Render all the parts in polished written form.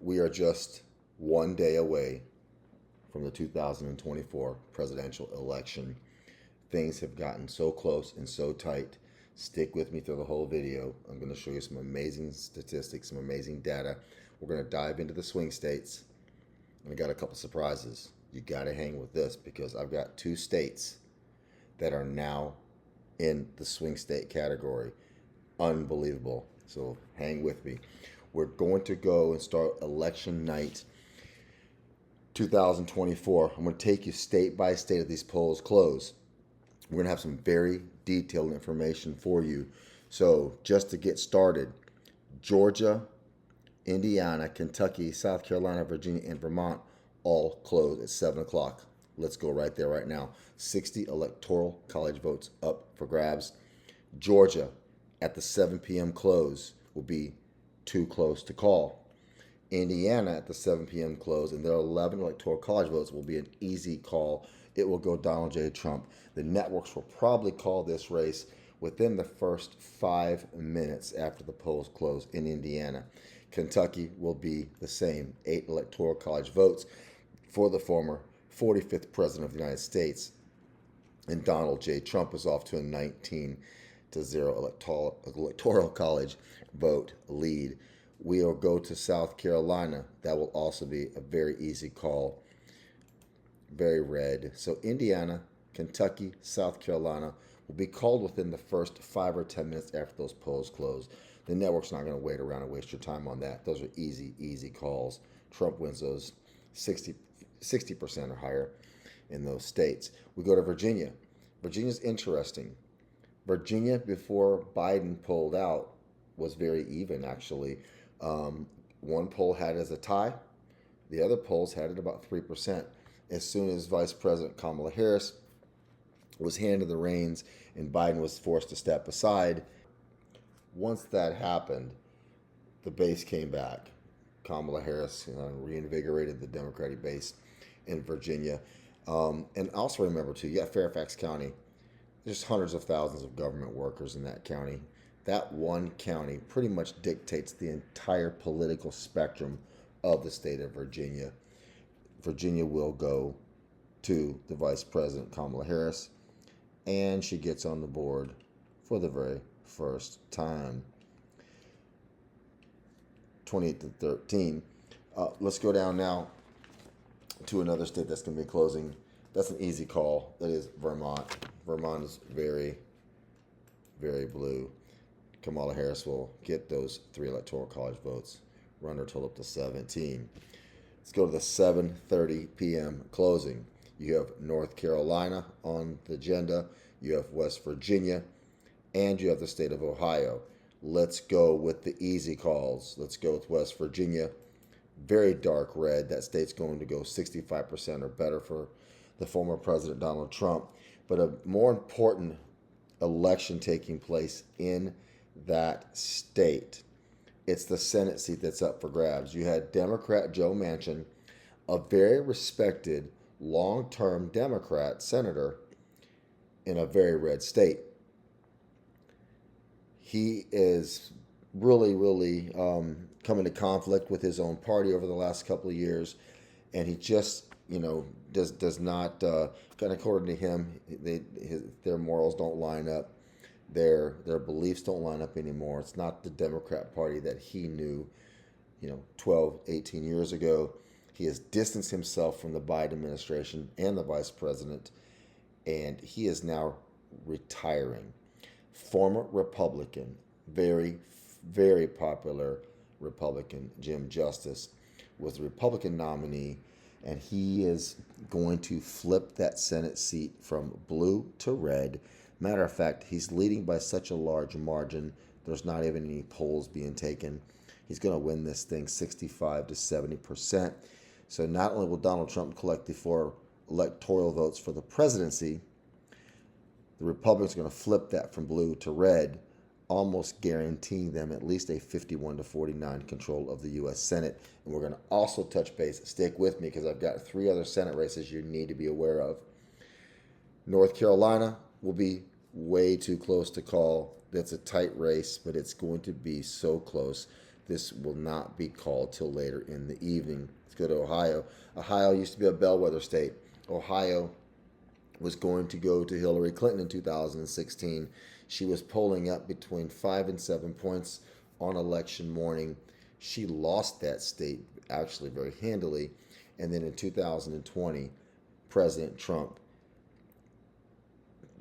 We are just one day away from the 2024 presidential election. Things have gotten so close and so tight. Stick with me through the whole video. I'm going to show you some amazing statistics, some amazing data. We're going to dive into the swing states. And I got a couple surprises. You got to hang with this because I've got two states that are now in the swing state category. Unbelievable. So hang with me. We're going to go and start election night 2024. I'm going to take you state by state as these polls close. We're going to have some very detailed information for you. So just to get started, Georgia, Indiana, Kentucky, South Carolina, Virginia, and Vermont all close at 7 o'clock. Let's go right there right now. 60 electoral college votes up for grabs. Georgia at the 7 p.m. close will be too close to call. Indiana at the 7 p.m. close, and their 11 electoral college votes will be an easy call. It will go Donald J. Trump. The networks will probably call this race within the first 5 minutes after the polls close in Indiana. Kentucky will be the same, 8 electoral college votes for the former 45th president of the United States. And Donald J. Trump is off to a 19-0 electoral college vote lead. We'll go to South Carolina. That will also be a very easy call. Very red. So Indiana, Kentucky, South Carolina will be called within the first 5 or 10 minutes after those polls close. The network's not going to wait around and waste your time on that. Those are easy calls. Trump wins those 60% or higher in those states. We go to Virginia. Virginia's interesting. Virginia, before Biden pulled out, was very even, actually. One poll had it as a tie. The other polls had it about 3%. As soon as Vice President Kamala Harris was handed the reins and Biden was forced to step aside, once that happened, the base came back. Kamala Harris reinvigorated the Democratic base in Virginia. And also remember, too, you got Fairfax County. There's hundreds of thousands of government workers in that county. That one county pretty much dictates the entire political spectrum of the state of Virginia. Virginia will go to the Vice President Kamala Harris, and she gets on the board for the very first time. 28-13. Let's go down now to another state that's going to be closing. That's an easy call. That is Vermont. Vermont is very, very blue. Kamala Harris will get those 3 electoral college votes, run her total up to 17. Let's go to the 7:30 p.m. closing. You have North Carolina on the agenda, you have West Virginia, and you have the state of Ohio. Let's go with the easy calls. Let's go with West Virginia. Very dark red. That state's going to go 65% or better for the former President Donald Trump. But a more important election taking place in that state. It's the Senate seat that's up for grabs. You had Democrat Joe Manchin, a very respected long-term Democrat senator in a very red state. He is really come into conflict with his own party over the last couple of years, and he just does not kind of, according to him, their morals don't line up. Their beliefs don't line up anymore. It's not the Democrat Party that he knew, 12, 18 years ago. He has distanced himself from the Biden administration and the vice president, and he is now retiring. Former Republican, very, very popular Republican, Jim Justice, was the Republican nominee, and he is going to flip that Senate seat from blue to red. Matter of fact, he's leading by such a large margin, there's not even any polls being taken. He's going to win this thing 65 to 70%. So not only will Donald Trump collect the 4 electoral votes for the presidency, the Republicans are going to flip that from blue to red, almost guaranteeing them at least a 51 to 49 control of the U.S. Senate. And we're going to also touch base. Stick with me because I've got 3 other Senate races you need to be aware of. North Carolina will be way too close to call. That's a tight race, but it's going to be so close. This will not be called till later in the evening. Let's go to Ohio. Ohio used to be a bellwether state. Ohio was going to go to Hillary Clinton in 2016. She was polling up between 5 and 7 points on election morning. She lost that state actually very handily. And then in 2020, President Trump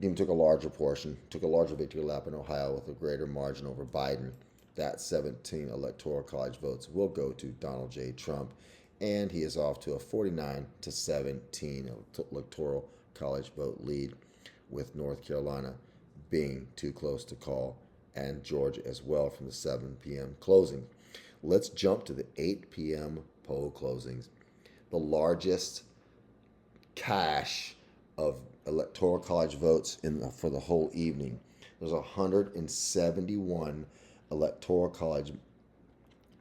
even took a larger portion, took a larger victory lap in Ohio with a greater margin over Biden. That 17 electoral college votes will go to Donald J. Trump, and he is off to a 49-17 electoral college vote lead, with North Carolina being too close to call, and Georgia as well from the 7 p.m. closing. Let's jump to the 8 p.m. poll closings. The largest cache of electoral college votes for the whole evening. There's 171 electoral college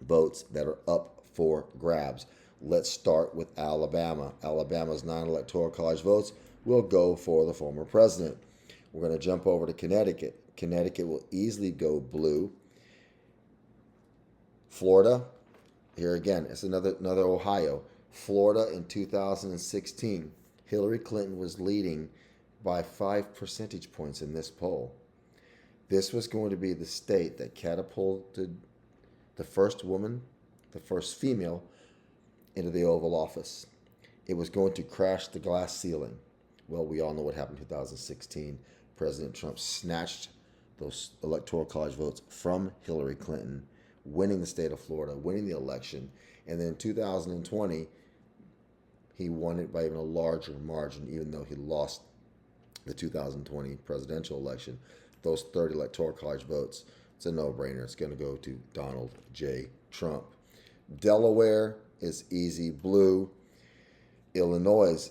votes that are up for grabs. Let's start with Alabama. Alabama's 9 electoral college votes will go for the former president. We're going to jump over to Connecticut. Connecticut will easily go blue. Florida, here again, it's another Ohio. Florida in 2016, Hillary Clinton was leading by 5 percentage points in this poll. This was going to be the state that catapulted the first woman, the first female, into the Oval Office. It was going to crash the glass ceiling. Well, we all know what happened in 2016. President Trump snatched those electoral college votes from Hillary Clinton, winning the state of Florida, winning the election. And then in 2020, he won it by even a larger margin, even though he lost the 2020 presidential election. Those 30 electoral college votes, it's a no-brainer. It's going to go to Donald J. Trump. Delaware is easy blue. Illinois,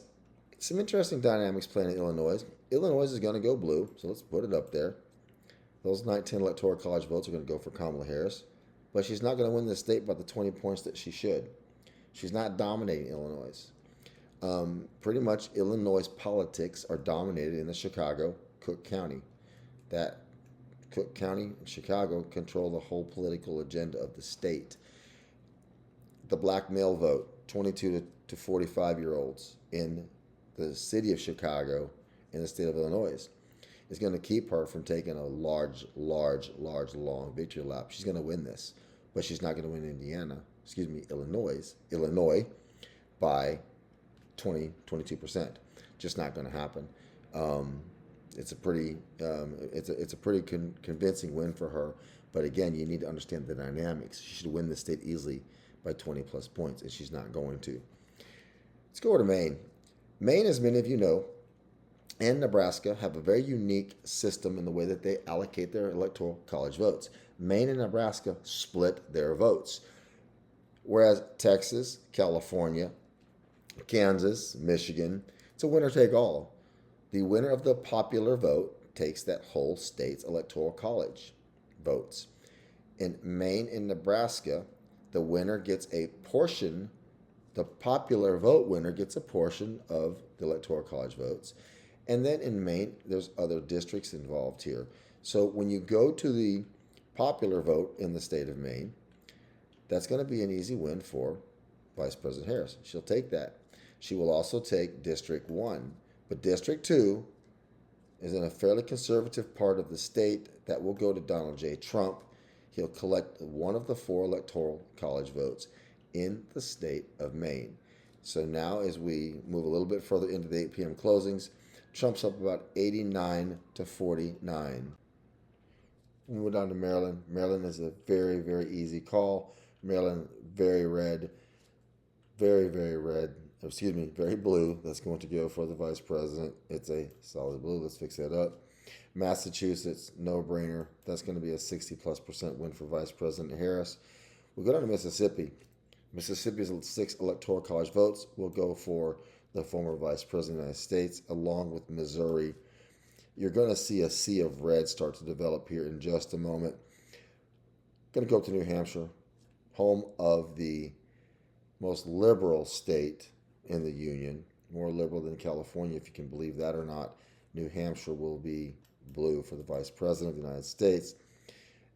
some interesting dynamics playing in Illinois. Illinois is going to go blue, so let's put it up there. Those 19 electoral college votes are going to go for Kamala Harris, but she's not going to win the state by the 20 points that she should. She's not dominating Illinois. Pretty much Illinois politics are dominated in the Chicago, Cook County. That Cook County and Chicago control the whole political agenda of the state. The black male vote, 22 to 45-year-olds in the city of Chicago in the state of Illinois, is going to keep her from taking a large, long victory lap. She's going to win this, but she's not going to win Illinois by 22%. Just not going to happen. It's a pretty convincing win for her. But again, you need to understand the dynamics. She should win the state easily by 20 plus points, and she's not going to. Let's go over to Maine. Maine, as many of you know, and Nebraska have a very unique system in the way that they allocate their electoral college votes. Maine and Nebraska split their votes, whereas Texas, California, Kansas, Michigan, it's a winner-take-all. The winner of the popular vote takes that whole state's electoral college votes. In Maine and Nebraska, the winner gets a portion, the popular vote winner gets a portion of the electoral college votes. And then in Maine, there's other districts involved here. So when you go to the popular vote in the state of Maine, that's going to be an easy win for Vice President Harris. She'll take that. She will also take District 1. But District 2 is in a fairly conservative part of the state that will go to Donald J. Trump. He'll collect one of the 4 electoral college votes in the state of Maine. So now as we move a little bit further into the 8 p.m. closings, Trump's up about 89 to 49. We move down to Maryland. Maryland is a very, very easy call. Maryland, very red. Very blue. That's going to go for the vice president. It's a solid blue. Let's fix that up. Massachusetts, no-brainer. That's going to be a 60+% win for Vice President Harris. We'll go down to Mississippi. Mississippi's 6 electoral college votes will go for the former Vice President of the United States, along with Missouri. You're going to see a sea of red start to develop here in just a moment. Going to go up to New Hampshire, home of the most liberal state in the Union, more liberal than California, if you can believe that or not. New Hampshire will be blue for the Vice President of the United States.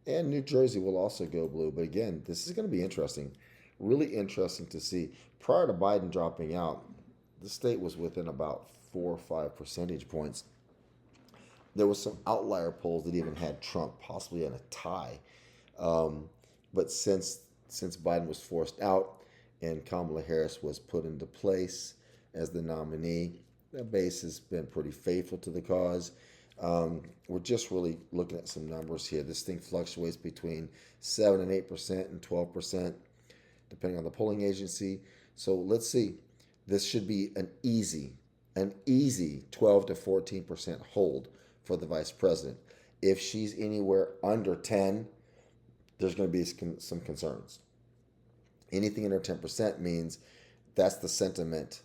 And New Jersey will also go blue. But again, this is going to be interesting. Really interesting to see. Prior to Biden dropping out, the state was within about 4 or 5 percentage points. There was some outlier polls that even had Trump possibly in a tie. Um, but since Biden was forced out and Kamala Harris was put into place as the nominee, the base has been pretty faithful to the cause. We're just really looking at some numbers here. This thing fluctuates between 7 and 8% and 12%, depending on the polling agency. So let's see. This should be an easy 12 to 14% hold for the vice president. If she's anywhere under 10, there's going to be some concerns. Anything under 10% means that's the sentiment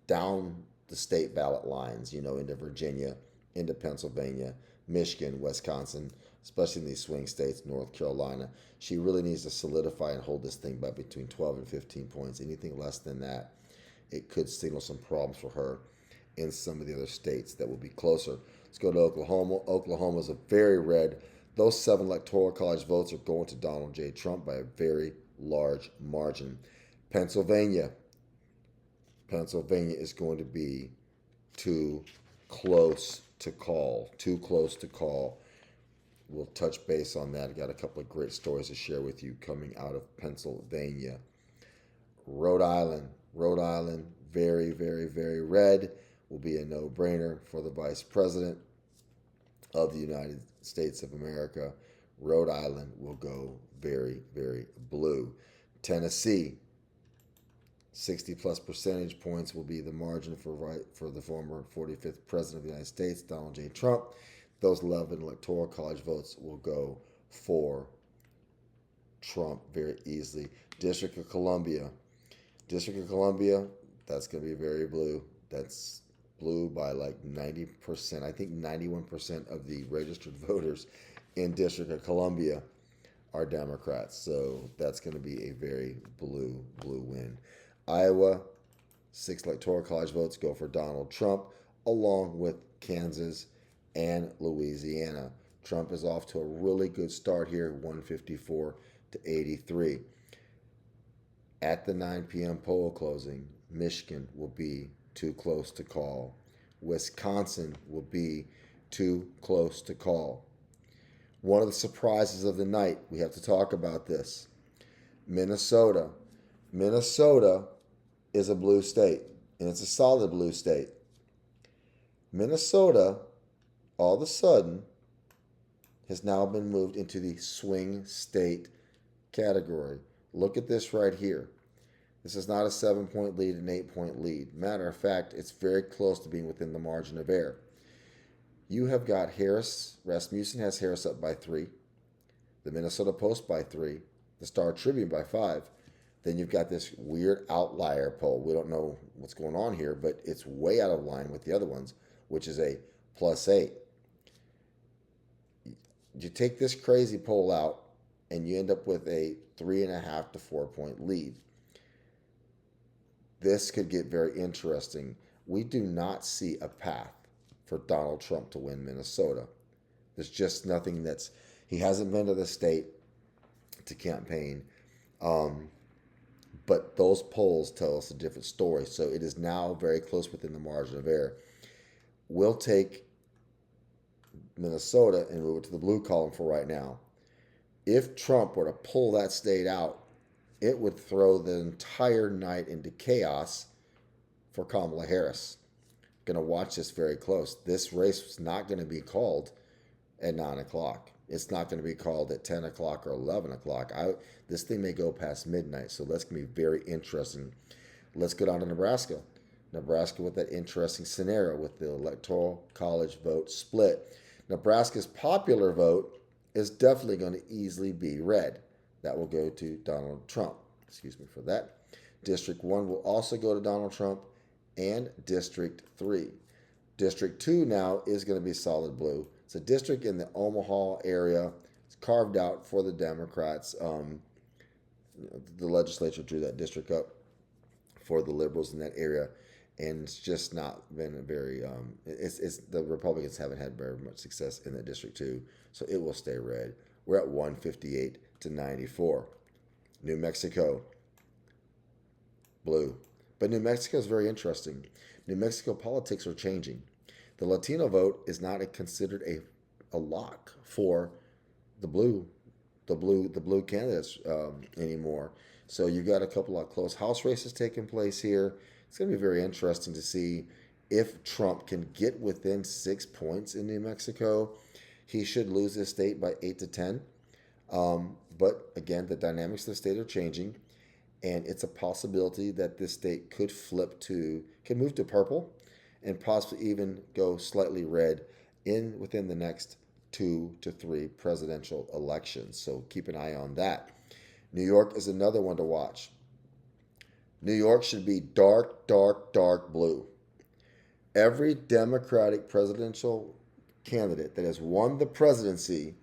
down the state ballot lines, into Virginia, into Pennsylvania, Michigan, Wisconsin, especially in these swing states, North Carolina. She really needs to solidify and hold this thing by between 12 and 15 points. Anything less than that, it could signal some problems for her in some of the other states that will be closer. Let's go to Oklahoma. Oklahoma is a very red. Those 7 electoral college votes are going to Donald J. Trump by a very large margin. Pennsylvania. Pennsylvania is going to be too close to call. Too close to call. We'll touch base on that. I got a couple of great stories to share with you coming out of Pennsylvania. Rhode Island. Rhode Island, very, very, very red. Will be a no-brainer for the vice president of the United States of America. Rhode Island will go very, very blue. Tennessee, 60 plus percentage points will be the margin for the former 45th president of the United States, Donald J. Trump. Those 11 electoral college votes will go for Trump very easily. District of Columbia. District of Columbia, that's going to be very blue. That's blue by like 90%. I think 91% of the registered voters in District of Columbia are Democrats. So that's going to be a very blue win. Iowa, 6 electoral college votes go for Donald Trump, along with Kansas and Louisiana. Trump is off to a really good start here, 154 to 83. At the 9 p.m. poll closing, Michigan will be too close to call. Wisconsin will be too close to call. One of the surprises of the night, we have to talk about this. Minnesota. Minnesota is a blue state, and it's a solid blue state. Minnesota, all of a sudden, has now been moved into the swing state category. Look at this right here. This is not a 7-point lead, an 8-point lead. Matter of fact, it's very close to being within the margin of error. You have got Harris. Rasmussen has Harris up by 3. The Minnesota Post by 3. The Star Tribune by 5. Then you've got this weird outlier poll. We don't know what's going on here, but it's way out of line with the other ones, which is a +8. You take this crazy poll out, and you end up with a 3.5 to 4-point lead. This could get very interesting. We do not see a path for Donald Trump to win Minnesota. There's just nothing he hasn't been to the state to campaign. But those polls tell us a different story. So it is now very close within the margin of error. We'll take Minnesota and move it to the blue column for right now. If Trump were to pull that state out, it would throw the entire night into chaos for Kamala Harris. Going to watch this very close. This race is not going to be called at 9 o'clock. It's not going to be called at 10 o'clock or 11 o'clock. This thing may go past midnight, so that's going to be very interesting. Let's go down to Nebraska. Nebraska with that interesting scenario with the electoral college vote split. Nebraska's popular vote is definitely going to easily be red. That will go to Donald Trump. Excuse me for that. District 1 will also go to Donald Trump, and District 3. District 2 now is going to be solid blue. It's a district in the Omaha area. It's carved out for the Democrats. The legislature drew that district up for the liberals in that area, and it's just not been a very. The Republicans haven't had very much success in that district too, so it will stay red. We're at 158 to 94. New Mexico, blue. But New Mexico is very interesting. New Mexico politics are changing. The Latino vote is not considered a lock for the blue candidates anymore. So you've got a couple of close House races taking place here. It's going to be very interesting to see if Trump can get within 6 points in New Mexico. He should lose this state by 8 to 10. But again, the dynamics of the state are changing, and it's a possibility that this state could move to purple, and possibly even go slightly red within the next 2 to 3 presidential elections. So keep an eye on that. New York is another one to watch. New York should be dark, dark, dark blue. Every Democratic presidential candidate that has won the presidency,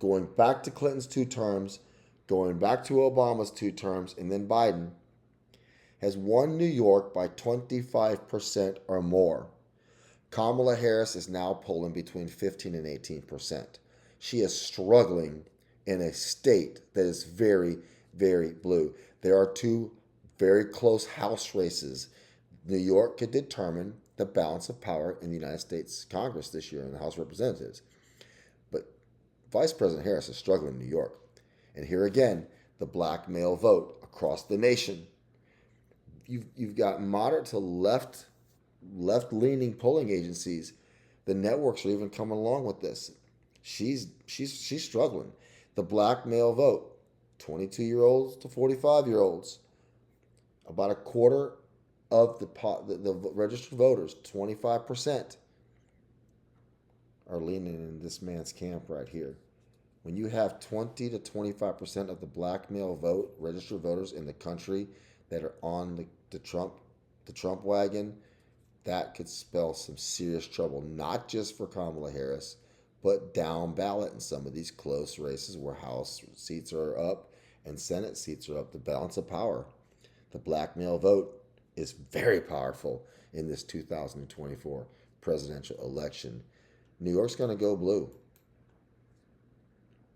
going back to Clinton's 2 terms, going back to Obama's 2 terms, and then Biden, has won New York by 25% or more. Kamala Harris is now polling between 15 and 18%. She is struggling in a state that is very, very blue. There are 2 very close House races. New York could determine the balance of power in the United States Congress this year in the House of Representatives. But Vice President Harris is struggling in New York. And here again, the black male vote across the nation. You've got moderate to left-leaning polling agencies. The networks are even coming along with this. She's struggling. The black male vote, 22-year-olds to 45-year-olds, about a quarter of the registered voters, 25%, are leaning in this man's camp right here. When you have 20 to 25% of the black male vote, registered voters in the country that are on the Trump wagon, that could spell some serious trouble, not just for Kamala Harris, but down ballot in some of these close races where House seats are up and Senate seats are up. The balance of power. The black male vote is very powerful in this 2024 presidential election. New York's going to go blue.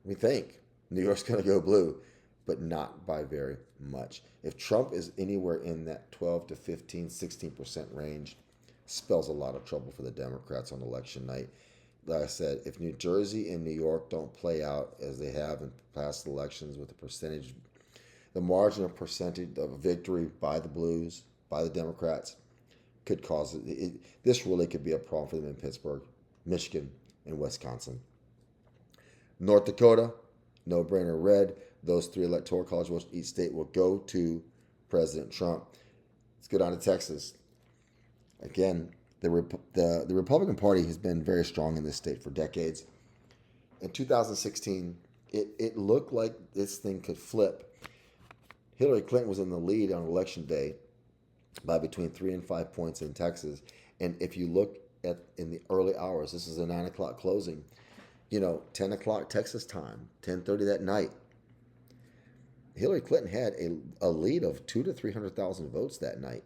We think New York's going to go blue, but not by very much. If Trump is anywhere in that 12 to 15, 16% range, spells a lot of trouble for the Democrats on election night. Like I said, if New Jersey and New York don't play out as they have in past elections with the margin of percentage of victory by the Blues, by the Democrats, could cause this really could be a problem for them in Pittsburgh, Michigan, and Wisconsin. North Dakota, no-brainer red. Those 3 electoral college votes each state will go to President Trump. Let's go down to Texas. Again, the Republican Party has been very strong in this state for decades. In 2016, it looked like this thing could flip. Hillary Clinton was in the lead on election day by between 3 and 5 points in Texas. And if you look in the early hours, this is a 9 o'clock closing, 10 o'clock Texas time, 10:30 that night, Hillary Clinton had a lead of 200,000 to 300,000 votes that night.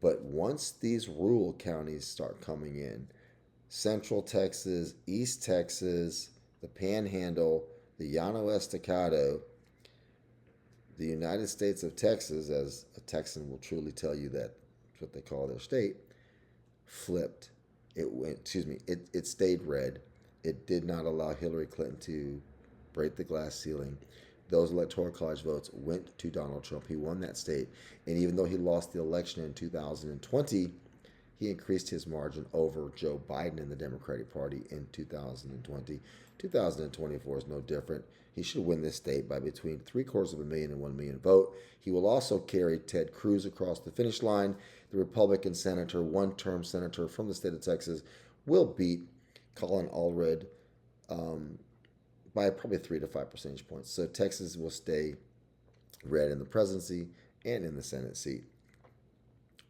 But once these rural counties start coming in, Central Texas, East Texas, the Panhandle, the Llano Estacado, the United States of Texas, as a Texan will truly tell you that's what they call their state, flipped. It stayed red. It did not allow Hillary Clinton to break the glass ceiling. Those electoral college votes went to Donald Trump. He won that state. And even though he lost the election in 2020, he increased his margin over Joe Biden in the Democratic Party in 2020. 2024 is no different. He should win this state by between 750,000 and 1 million vote. He will also carry Ted Cruz across the finish line. The Republican senator, one-term senator from the state of Texas, will beat Colin Allred by probably 3 to 5 percentage points. So Texas will stay red in the presidency and in the Senate seat.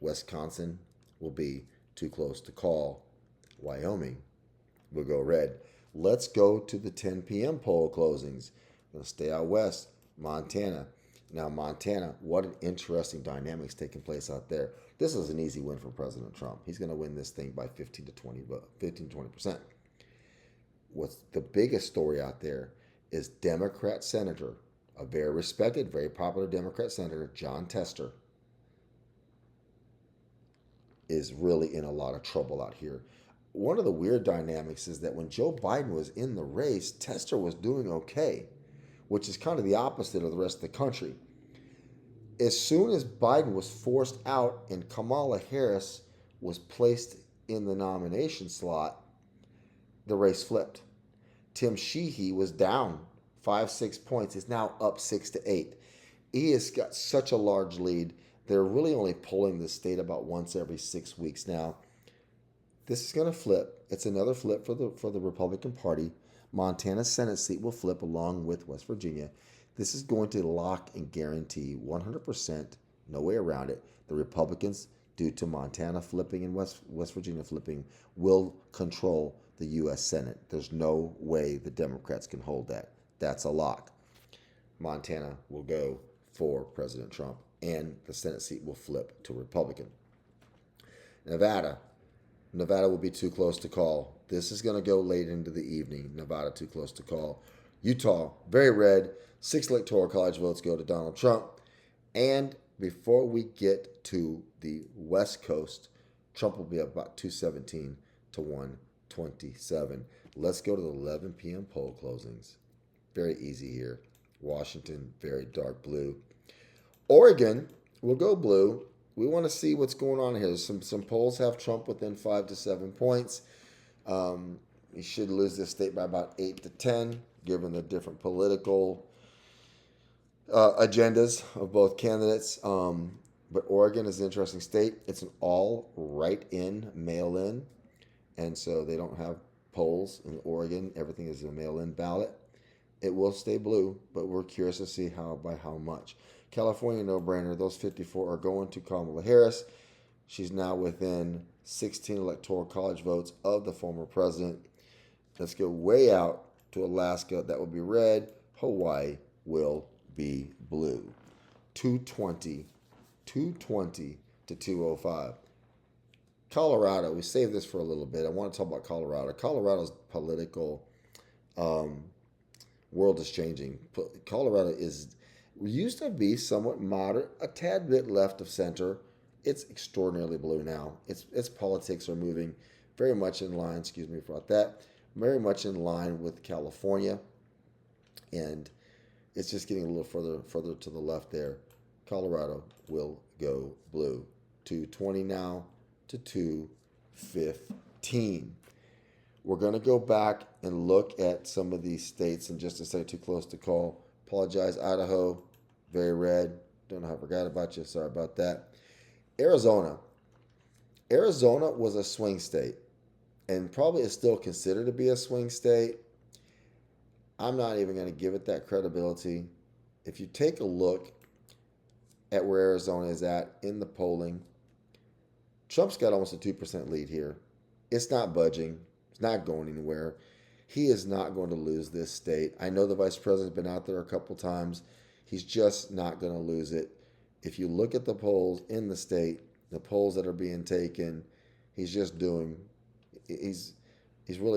Wisconsin will be too close to call. Wyoming will go red. Let's go to the 10 p.m. poll closings. I'm going to stay out west. Montana. Now, Montana, what an interesting dynamics taking place out there. This is an easy win for President Trump. He's going to win this thing by 15 to 20%. What's the biggest story out there is Democrat Senator, a very respected, very popular Democrat Senator, John Tester, is really in a lot of trouble out here. One of the weird dynamics is that when Joe Biden was in the race, Tester was doing okay, which is kind of the opposite of the rest of the country. As soon as Biden was forced out and Kamala Harris was placed in the nomination slot, the race flipped. Tim Sheehy was down 5, 6 points. Is now up 6 to 8. He has got such a large lead. They're really only polling the state about once every 6 weeks now. This is going to flip. It's another flip for the Republican Party. Montana's Senate seat will flip along with West Virginia. This is going to lock and guarantee 100%, no way around it. The Republicans, due to Montana flipping and West Virginia flipping, will control the U.S. Senate. There's no way the Democrats can hold that. That's a lock. Montana will go for President Trump, and the Senate seat will flip to Republican. Nevada will be too close to call. This is going to go late into the evening. Nevada too close to call. Utah, very red. 6 electoral college votes go to Donald Trump. And before we get to the West Coast, Trump will be about 217 to 127. Let's go to the 11 p.m. poll closings. Very easy here. Washington, very dark blue. Oregon will go blue. We want to see what's going on here. Some polls have Trump within 5 to 7 points. He should lose this state by about 8 to 10, given the different political agendas of both candidates. But Oregon is an interesting state. It's an all write-in, mail-in, and so they don't have polls in Oregon. Everything is a mail-in ballot. It will stay blue, but we're curious to see by how much. California, no-brainer. Those 54 are going to Kamala Harris. She's now within 16 electoral college votes of the former president. Let's go way out to Alaska. That will be red. Hawaii will be blue. 220 to 205. Colorado, we saved this for a little bit. I want to talk about Colorado. Colorado's political world is changing. Colorado used to be somewhat moderate, a tad bit left of center. It's extraordinarily blue now. Its politics are moving very much in line, excuse me about that, very much in line with California. And it's just getting a little further to the left there. Colorado will go blue. 220 now to 215. We're going to go back and look at some of these states in just a second. Too close to call. Apologize. Idaho, very red. Don't know how I forgot about you. Sorry about that. Arizona. Arizona was a swing state and probably is still considered to be a swing state. I'm not even going to give it that credibility. If you take a look at where Arizona is at in the polling, Trump's got almost a 2% lead here. It's not budging. It's not going anywhere. He is not going to lose this state. I know the vice president's been out there a couple times. He's just not going to lose it. If you look at the polls in the state, the polls that are being taken, he's really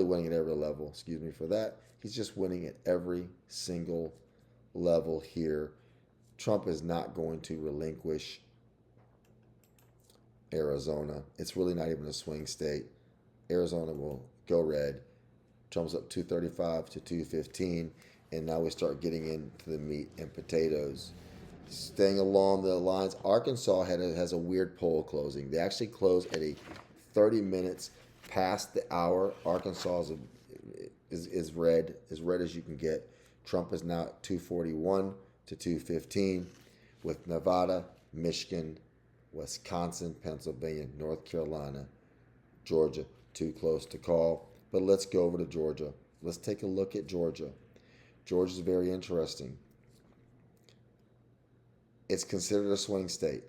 winning at every level. Excuse me for that. He's just winning at every single level here. Trump is not going to relinquish Arizona. It's really not even a swing state. Arizona will go red. Trump's up 235 to 215. And now we start getting into the meat and potatoes. Staying along the lines, Arkansas has a weird poll closing. They actually close at 30 minutes past the hour. Arkansas is red, as red as you can get. Trump is now at 241 to 215, with Nevada, Michigan, Wisconsin, Pennsylvania, North Carolina, Georgia too close to call. But let's go over to Georgia. Let's take a look at Georgia. Georgia is very interesting. It's considered a swing state.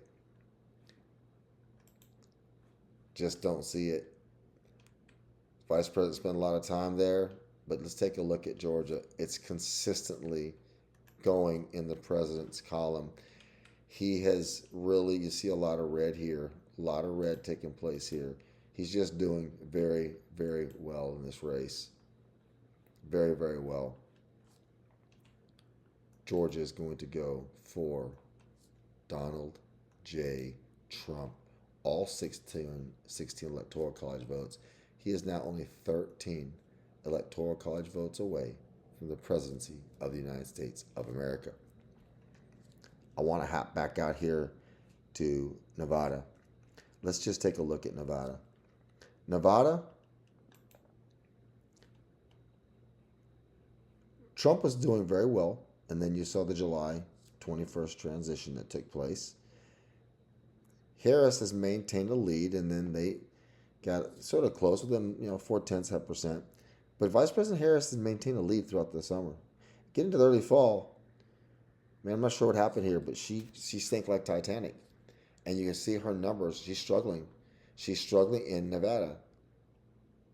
Just don't see it. Vice President spent a lot of time there, but let's take a look at Georgia. It's consistently going in the president's column. He has really, you see a lot of red here, a lot of red taking place here. He's just doing very, very well in this race. Very, very well. Georgia is going to go for Donald J. Trump. All 16 Electoral College votes. He is now only 13 Electoral College votes away from the presidency of the United States of America. I want to hop back out here to Nevada. Let's just take a look at Nevada. Nevada, Trump was doing very well, and then you saw the July 21st transition that took place. Harris has maintained a lead, and then they got sort of close within 0.4%. But Vice President Harris has maintained a lead throughout the summer. Getting to the early fall, man, I'm not sure what happened here, but she sank like Titanic. And you can see her numbers. She's struggling. She's struggling in Nevada,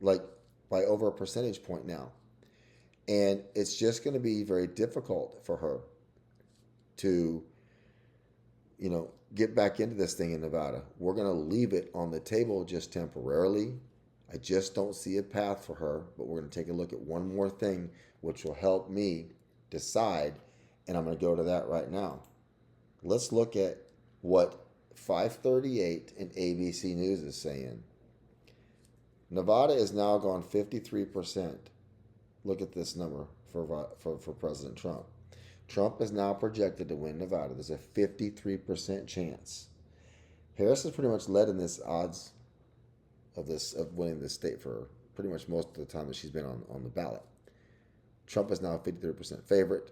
like by over a percentage point now. And it's just going to be very difficult for her to, get back into this thing in Nevada. We're going to leave it on the table just temporarily. I just don't see a path for her, but we're going to take a look at one more thing, which will help me decide, and I'm going to go to that right now. Let's look at what 538 and ABC News is saying. Nevada is now gone 53%. Look at this number for President Trump. Trump is now projected to win Nevada. There's a 53% chance. Harris has pretty much led in this odds of winning this state for pretty much most of the time that she's been on the ballot. Trump is now a 53% favorite.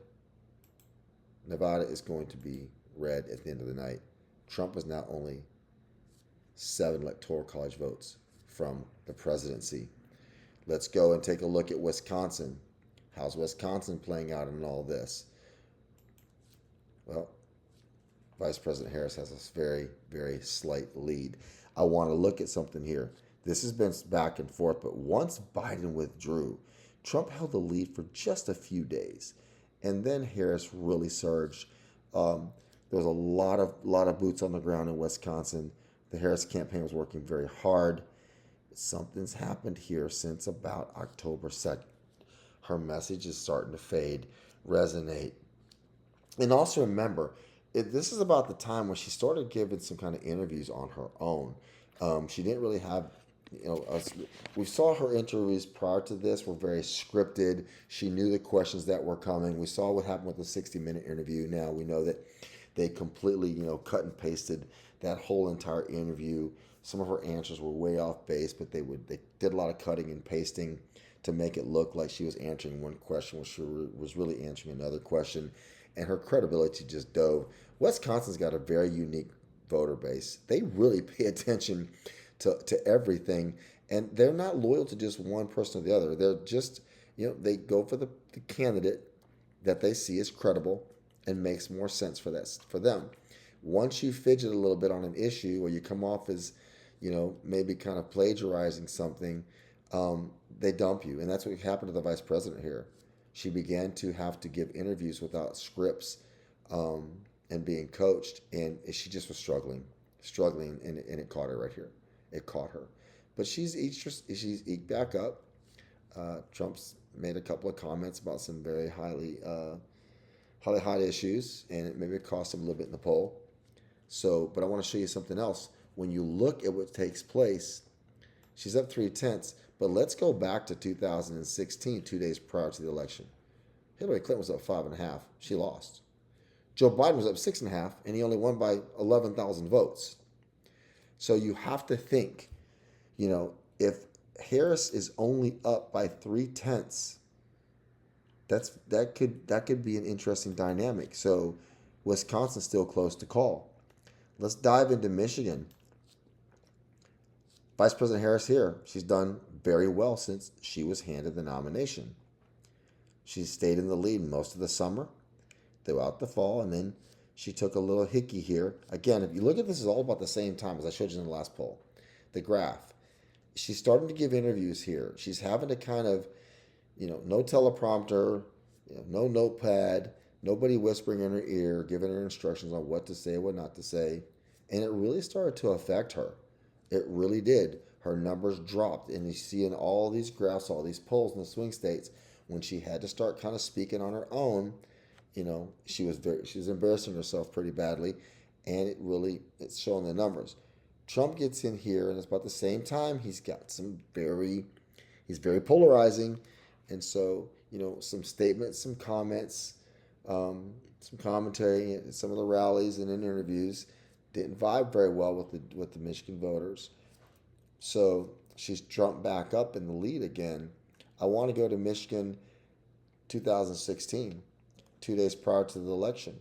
Nevada is going to be red at the end of the night. Trump is now only 7 Electoral College votes from the presidency. Let's go and take a look at Wisconsin. How's Wisconsin playing out in all this? Well, Vice President Harris has a very, very slight lead. I want to look at something here. This has been back and forth, but once Biden withdrew, Trump held the lead for just a few days, and then Harris really surged. There was a lot of boots on the ground in Wisconsin. The Harris campaign was working very hard. Something's happened here since about October 2nd. Her message is starting to fade, resonate. And also remember, this is about the time when she started giving some kind of interviews on her own. She didn't really have, we saw her interviews prior to this were very scripted. She knew the questions that were coming. We saw what happened with the 60-minute interview. Now we know that they completely, cut and pasted that whole entire interview. Some of her answers were way off base, but they did a lot of cutting and pasting to make it look like she was answering one question when she was really answering another question. And her credibility just dove. Wisconsin's got a very unique voter base. They really pay attention to everything, and they're not loyal to just one person or the other. They're just, they go for the candidate that they see as credible and makes more sense for them. Once you fidget a little bit on an issue, or you come off as, maybe kind of plagiarizing something, they dump you. And that's what happened to the vice president here. She began to have to give interviews without scripts and being coached, and she just was struggling, and it caught her right here. It caught her. But she's eked back up. Trump's made a couple of comments about some very highly hot issues, and it maybe cost him a little bit in the poll. So, but I want to show you something else. When you look at what takes place, she's up 0.3, but let's go back to 2016, 2 days prior to the election. Hillary Clinton was up 5.5. She lost. Joe Biden was up 6.5, and he only won by 11,000 votes. So you have to think, if Harris is only up by 0.3, that could be an interesting dynamic. So Wisconsin's still close to call. Let's dive into Michigan. Vice President Harris here, she's done very well since she was handed the nomination. She stayed in the lead most of the summer, throughout the fall, and then she took a little hickey here. Again, if you look at this, is all about the same time as I showed you in the last poll. The graph. She's starting to give interviews here. She's having to kind of, no teleprompter, no notepad, nobody whispering in her ear, giving her instructions on what to say, what not to say. And it really started to affect her. It really did. Her numbers dropped. And you see in all these graphs, all these polls in the swing states, when she had to start kind of speaking on her own, She was embarrassing herself pretty badly, and it's showing the numbers. Trump gets in here, and it's about the same time. He's very polarizing, and so some statements, some comments, some commentary, some of the rallies and in interviews didn't vibe very well with the Michigan voters. So she's jumped back up in the lead again. I want to go to Michigan 2016, 2 days prior to the election.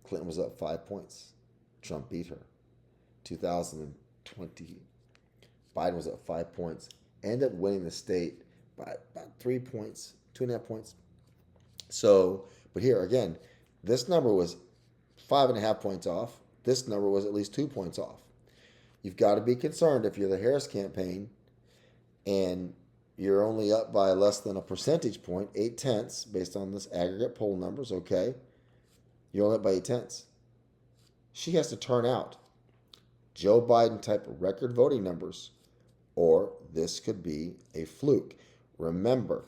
Clinton was up 5 points. Trump beat her. 2020, Biden was up 5 points. Ended up winning the state by about 3 points, 2.5 points. So, but here again, this number was 5.5 points off. This number was at least 2 points off. You've got to be concerned if you're the Harris campaign and you're only up by less than a percentage point, 8/10, based on this aggregate poll numbers, okay? You're only up by 8/10. She has to turn out Joe Biden type of record voting numbers, or this could be a fluke. Remember,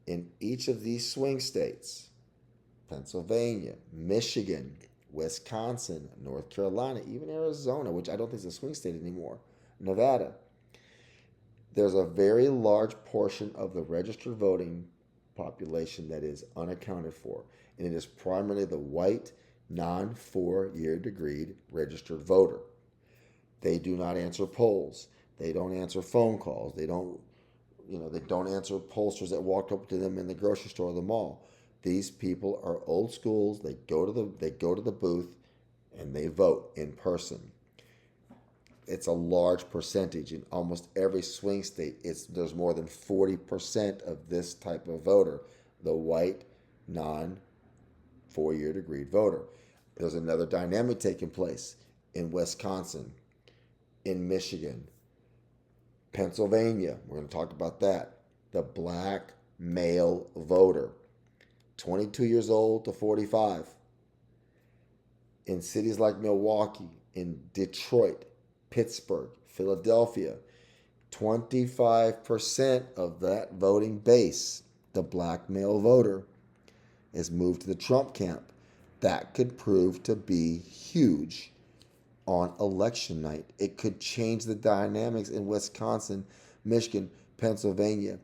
in each of these swing states, Pennsylvania, Michigan, Wisconsin, North Carolina, even Arizona, which I don't think is a swing state anymore, Nevada, there's a very large portion of the registered voting population that is unaccounted for, and it is primarily the white, non-4-year degreed registered voter. They do not answer polls. They don't answer phone calls. They don't answer pollsters that walk up to them in the grocery store or the mall. These people are old schools. They go to the booth and they vote in person. It's a large percentage in almost every swing state. There's more than 40% of this type of voter, the white, non-4-year degreed voter. There's another dynamic taking place in Wisconsin, in Michigan, Pennsylvania. We're going to talk about that. The black male voter, 22 years old to 45. In cities like Milwaukee, in Detroit, Pittsburgh, Philadelphia, 25% of that voting base, the black male voter, is moved to the Trump camp. That could prove to be huge on election night. It could change the dynamics in Wisconsin, Michigan, Pennsylvania.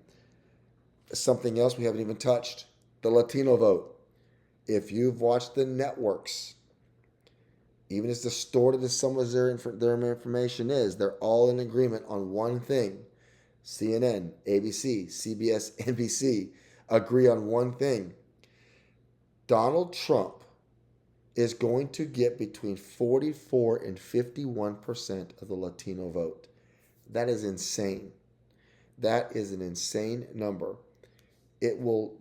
Something else we haven't even touched, the Latino vote. If you've watched the networks, even as distorted as some of their information is, they're all in agreement on one thing. CNN, ABC, CBS, NBC agree on one thing. Donald Trump is going to get between 44 and 51% of the Latino vote. That is insane. That is an insane number. He'll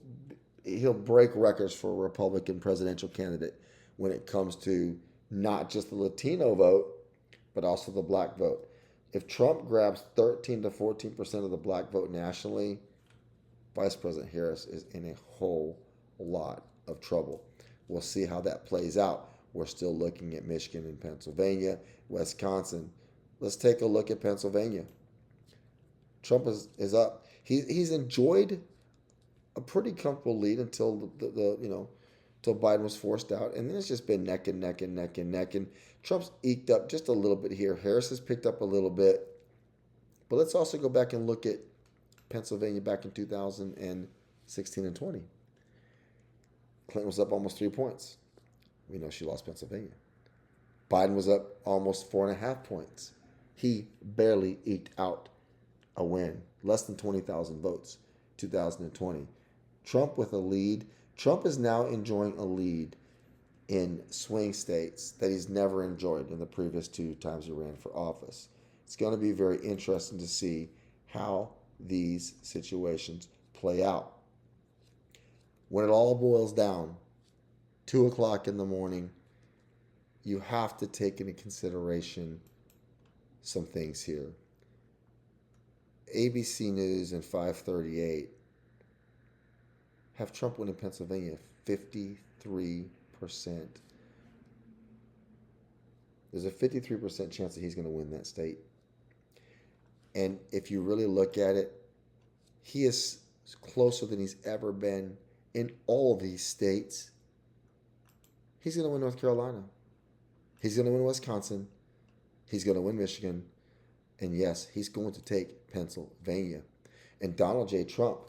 break records for a Republican presidential candidate when it comes to not just the Latino vote, but also the black vote. If Trump grabs 13 to 14% of the black vote nationally, Vice President Harris is in a whole lot of trouble. We'll see how that plays out. We're still looking at Michigan and Pennsylvania, Wisconsin. Let's take a look at Pennsylvania. Trump is up. He's enjoyed a pretty comfortable lead until until Biden was forced out, and then it's just been neck and neck and neck and neck. And Trump's eked up just a little bit here. Harris has picked up a little bit, but let's also go back and look at Pennsylvania back in 2016 and 20. Clinton was up almost 3 points. We know she lost Pennsylvania. Biden was up almost 4.5 points. He barely eked out a win, less than 20,000 votes, 2020. Trump with a lead. Trump is now enjoying a lead in swing states that he's never enjoyed in the previous 2 times he ran for office. It's going to be very interesting to see how these situations play out. When it all boils down, 2 o'clock in the morning, you have to take into consideration some things here. ABC News and 538 have Trump winning Pennsylvania 53%. There's a 53% chance that he's going to win that state. And if you really look at it, he is closer than he's ever been in all of these states He's going to win North Carolina. He's going to win Wisconsin. He's going to win Michigan. And yes, he's going to take Pennsylvania. And Donald J. Trump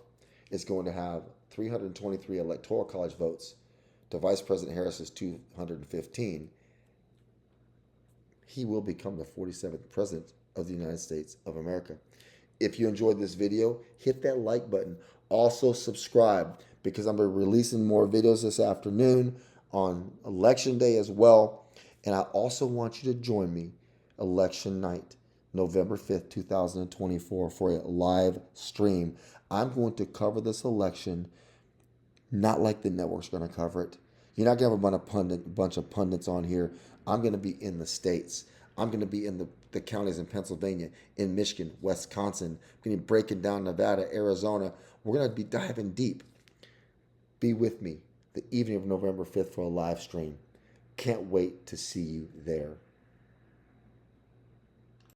is going to have 323 Electoral College votes to Vice President Harris's 215. He will become the 47th President of the United States of America. If you enjoyed this video, hit that like button. Also subscribe, because I'm going to be releasing more videos this afternoon on Election Day as well. And I also want you to join me election night, November 5th, 2024, for a live stream. I'm going to cover this election not like the network's going to cover it. You're not going to have a bunch of pundits on here. I'm going to be in the states. I'm going to be in the counties in Pennsylvania, in Michigan, Wisconsin. I'm going to be breaking down Nevada, Arizona. We're going to be diving deep. Be with me the evening of November 5th for a live stream. Can't wait to see you there.